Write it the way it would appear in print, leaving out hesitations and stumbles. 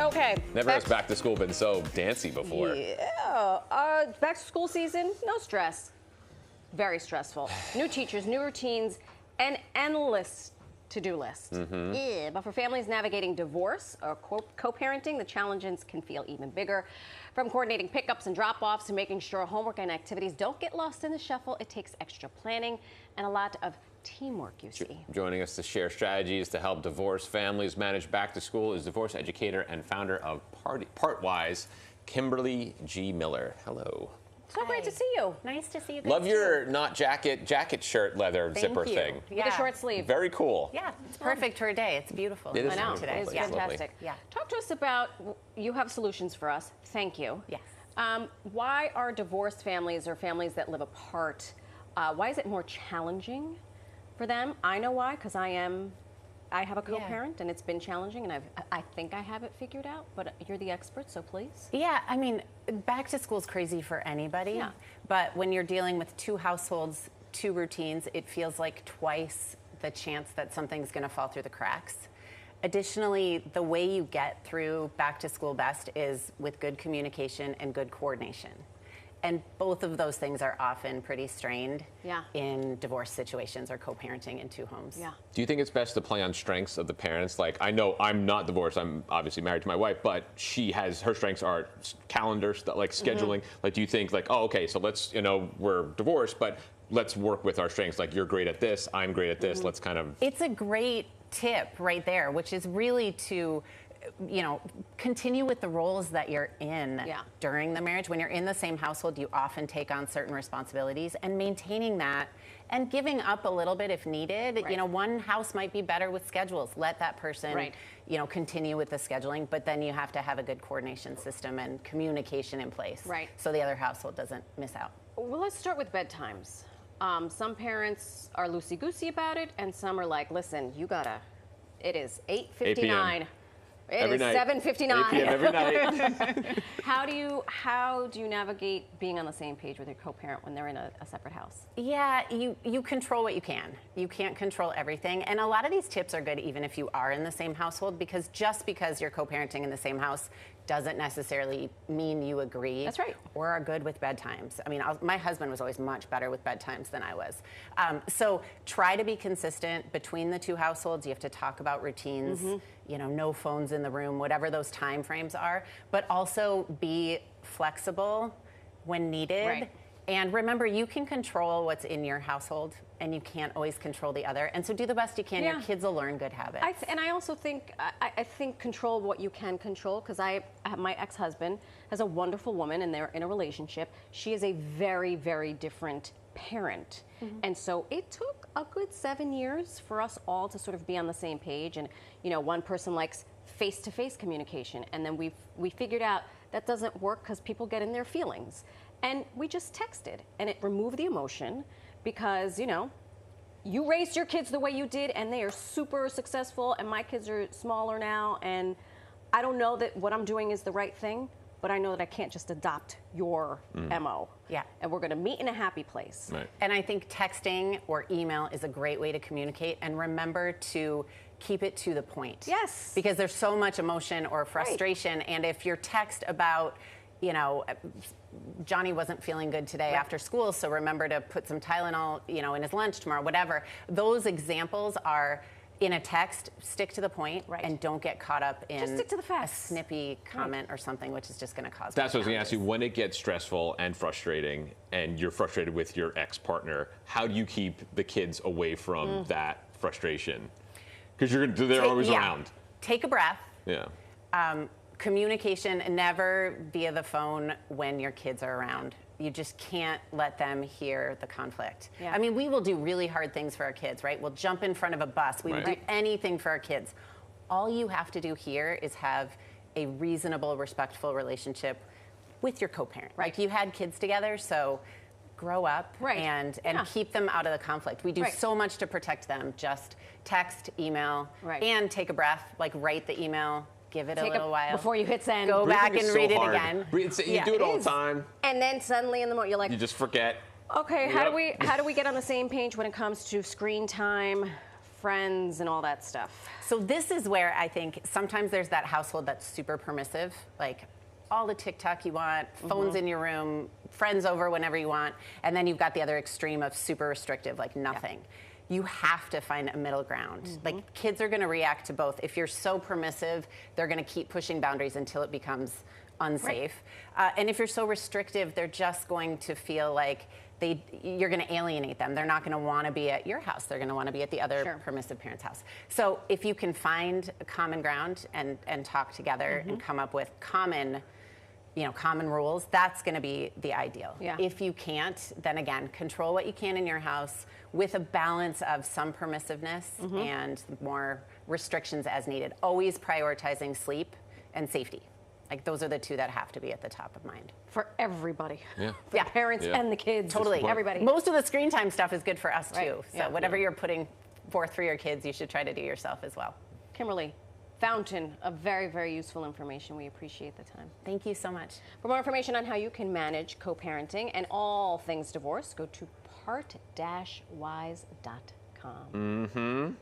Okay. Never has back to school been so dancy before. Yeah. Back to school season, no stress. Very stressful. New teachers, new routines, an endless to-do list. Yeah. But for families navigating divorce or co-parenting, the challenges can feel even bigger. From coordinating pickups and drop-offs to making sure homework and activities don't get lost in the shuffle, it takes extra planning and a lot of teamwork, you see. Joining us to share strategies to help divorced families manage back to school is divorce educator and founder of Partwise, Kimberly G. Miller. Hello. So great to see you. Nice to see you guys. Love your not jacket shirt leather zipper thing. With a short sleeve. Very cool. Yeah, it's perfect for a day. It's beautiful. It is. I know. today. It's Yeah. fantastic. Yeah. Talk to us about, you have solutions for us. Thank you. Yes. Why are divorced families or families that live apart, why is it more challenging for them? I know why, because I have a co-parent and it's been challenging, and I think I have it figured out, but you're the expert, so please. Yeah, I mean, back to school is crazy for anybody, but when you're dealing with two households, two routines, it feels like twice the chance that something's going to fall through the cracks. Additionally, the way you get through back to school best is with good communication and good coordination. And both of those things are often pretty strained in divorce situations or co-parenting in two homes. Yeah. Do you think it's best to play on strengths of the parents? Like, I know I'm not divorced. I'm obviously married to my wife, but her strengths are calendars, like scheduling. Like, do you think like, oh, okay, so let's, we're divorced, but let's work with our strengths. Like, you're great at this, I'm great at this. Let's kind of. It's a great tip right there, which is really to continue with the roles that you're in during the marriage. When you're in the same household, you often take on certain responsibilities, and maintaining that and giving up a little bit if needed. One house might be better with schedules. Let that person, continue with the scheduling, but then you have to have a good coordination system and communication in place. So the other household doesn't miss out. Well, let's start with bedtimes. Some parents are loosey-goosey about it, and some are like, listen, it is 8:59. It is 7:59. 8 p.m. every night. How do you navigate being on the same page with your co-parent when they're in a separate house? Yeah, you control what you can. You can't control everything. And a lot of these tips are good even if you are in the same household, because just because you're co-parenting in the same house doesn't necessarily mean you agree. That's right. Or are good with bedtimes. I mean, my husband was always much better with bedtimes than I was. So try to be consistent between the two households. You have to talk about routines, no phones in the room, whatever those time frames are, but also be flexible when needed. And remember, you can control what's in your household, and you can't always control the other. And so do the best you can. Your kids will learn good habits. And I also think, I think control what you can control, because my ex-husband has a wonderful woman, and they're in a relationship. She is a very, very different parent. And so it took a good 7 years for us all to sort of be on the same page. And, one person likes face-to-face communication. And then we figured out that doesn't work because people get in their feelings. And we just texted, and it removed the emotion, because, you raised your kids the way you did, and they are super successful, and my kids are smaller now, and I don't know that what I'm doing is the right thing, but I know that I can't just adopt your MO. Yeah. And we're going to meet in a happy place. Right. And I think texting or email is a great way to communicate, and remember to keep it to the point. Yes. Because there's so much emotion or frustration, and if your text about, Johnny wasn't feeling good today after school, so remember to put some Tylenol, in his lunch tomorrow, whatever. Those examples are in a text. Stick to the point, and don't get caught up in just stick to the facts. A snippy comment or something, which is just going to cause. That's what I was going to ask you. When it gets stressful and frustrating, and you're frustrated with your ex-partner, how do you keep the kids away from that frustration? Because they're always around. Take a breath. Yeah. Communication, never via the phone when your kids are around. You just can't let them hear the conflict. I mean, we will do really hard things for our kids, right? We'll jump in front of a bus. We will do anything for our kids. All you have to do here is have a reasonable, respectful relationship with your co-parent. Like, you had kids together, so grow up and keep them out of the conflict. We do so much to protect them. Just text, email, and take a breath. Like, write the email. Give it a little while before you hit send. Go back and read it again. You do it all the time. And then suddenly in the morning, you're like, you just forget. Okay, how do we get on the same page when it comes to screen time friends and all that stuff. So this is where I think sometimes there's that household that's super permissive, like all the TikTok you want, phones in your room, friends over whenever you want, and then you've got the other extreme of super restrictive, like nothing. You have to find a middle ground. Like kids are gonna react to both. If you're so permissive, they're gonna keep pushing boundaries until it becomes unsafe. And if you're so restrictive, they're just going to feel like you're going to alienate them. They're not going to want to be at your house. They're going to want to be at the other permissive parent's house. So if you can find a common ground and talk together and come up with common rules, that's going to be the ideal. If you can't, then again, control what you can in your house with a balance of some permissiveness and more restrictions as needed. Always prioritizing sleep and safety. Like those are the two that have to be at the top of mind. For everybody. Yeah. For the parents and the kids. Totally. Everybody. Most of the screen time stuff is good for us too. So whatever you're putting forth for your kids, you should try to do yourself as well. Kimberly, fountain of very, very useful information. We appreciate the time. Thank you so much. For more information on how you can manage co-parenting and all things divorce, go to part-wise.com.